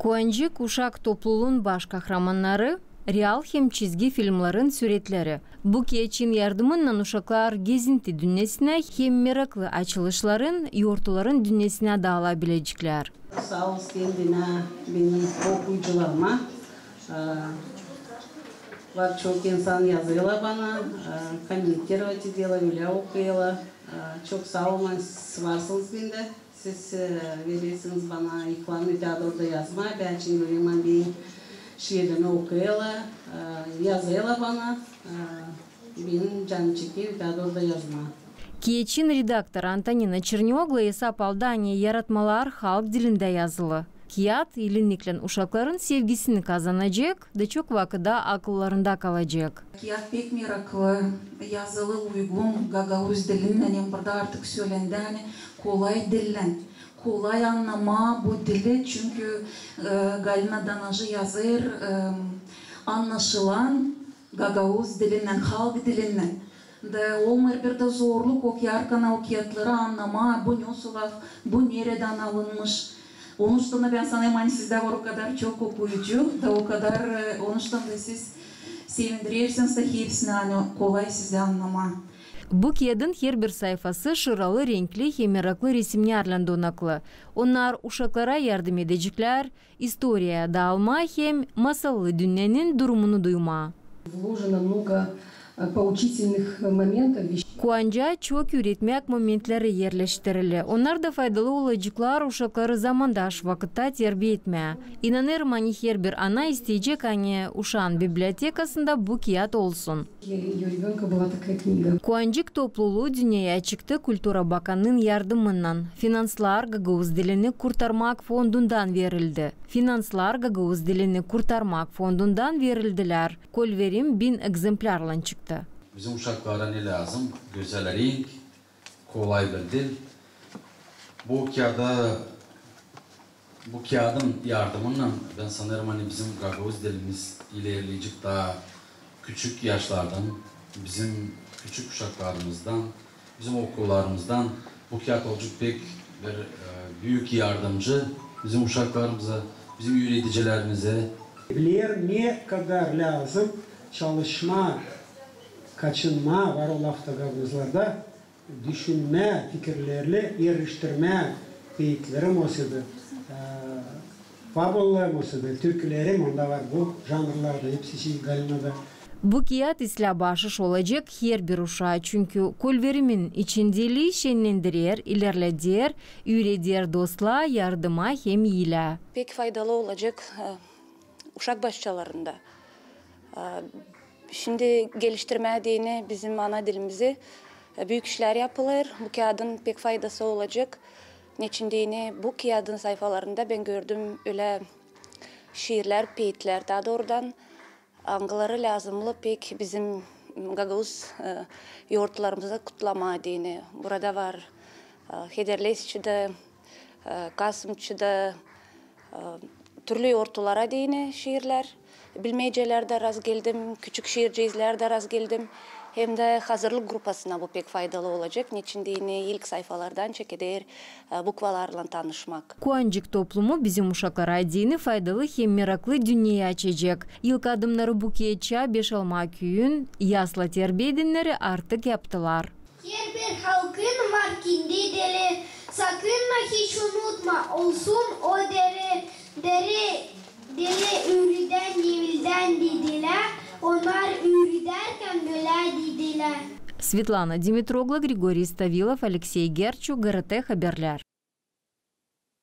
Kuancık uşak topluluğun baş kahramanları, real hem çizgi filmlerin süretleri. Bu için yardımıyla uşaklar gezinti dünyasına hem meraklı açılışların, yortuların dünyasına dağılabilecekler. Sağ olsun kendine, benim okuyucularıma. Var çok insan yazıyorlar bana, komentler ötediyorlar, öyle okuyorlar. Çok sağ olun, varsınız bende. Siz verirsiniz bana ikram ötedi orada yazma. Ben şimdi görüyorum bir şiirini okuyorlar, yazıyorlar bana. Benim canım çekiyor ötedi orada yazma. Kiyeçin redaktör Antonina Чернёгла hesap aldığını yaratmalar halk dilinde yazılı. Kiyat ilinliklen uşakların sevgisini kazanacak da çok vakitte akıllarında kalacak. Kiyat pek meraklı, yazılı uygun, Gagavuz dilinden burada artık söylendiğini kolay dillen. Kolay anlama bu dili çünkü Galina Danajı yazır anlaşılan Gagavuz dilinden, halk dilinden. Da olmar bir de zorluk okuyarken okuyatları anlama, bu ne olsa, bu nereden alınmış. Onun üstüne ben sanırım hani sizde var o kadar çok okuyucu da o kadar onun üstüne siz sevindirirsiniz da hepsini hani kolay size anlama. Bu kağıdın her bir sayfası şıralı, renkli hem meraklı resimlerle donaklı. Onlar uşaklara yardım edecekler, istoriya dağılma hem masallı dünyanın durumunu duyma. Вложено много поучительных моментов. Kuanca çok üretmek momentleri yerleştirildi. Onlar da faydalı olacaklar uşakları zamandaş vakitte terbiye etmeye. İnanırım hani her bir ana isteyecek hani uşağın bibliotekasında bu kağıt olsun. Kuancık topluluğu dünyaya çıktı Kültüra Bakanı'nın yardımıyla. Finanslar Gagavuz dilini kurtarmak fondundan verildi. Finanslar Gagavuz dilini kurtarmak fondundan verildiler. Kolverim 1000 egzemplarla çıktı. Bizim uşaklara ne lazım? Güzel renk, kolay bir dil. Bu kağıdın yardımıyla ben sanırım hani bizim Gagavuz dilimiz ilerleyecek daha küçük yaşlardan, bizim küçük uşaklarımızdan, bizim okullarımızdan bu kağıt olacak pek bir büyük yardımcı bizim uşaklarımıza, bizim yöneticilerimize. Bilir ne kadar lazım çalışma, kaçınma var o Gagavuzlarda, düşünme, fikirlerle yerleştirme beyitlerim olsaydı, fabullarım olsaydı, türkülerim onda var bu janrlarda, hepsi Galina'da. Bu kağıt isla başış olacak her bir uşağı çünkü kolverimin içindeliği şenlendirir, ilerleder, üredir dostla, yardıma hem iyile. Pek faydalı olacak uşak başçalarında. Şimdi geliştirme dini bizim ana dilimizi büyük işler yapılır. Bu kağıdın pek faydası olacak. Neçindiğini bu kağıdın sayfalarında ben gördüm öyle şiirler, peyitler daha doğrudan angıları lazımlı pek bizim Gagavuz yoğurtlarımıza kutlama dini. Burada var Hederleşçi'de, Kasımçı'da türlü yoğurtlara dini şiirler. Bilmecelerde rast geldim, küçük şiircilerde rast geldim. Hem de hazırlık grupasına bu pek faydalı olacak. Niçindiğini ilk sayfalardan çekilir bukvalarla tanışmak. Kuancık toplumu bizim uşaklara dini faydalı hem meraklı dünyaya açacak. İlk adımları bu kağıtça 5 alma köyün yasla terbiye edenleri artık yaptılar. Her bir halkın var kendi dili. Sakın hiç unutma olsun o deri üriden yevilden dediler. Onlar ürderken böyle dediler. Svetlana Dimitrogla, Grigoriy Stavилов, Alexey Gerchu, GRT Haberler.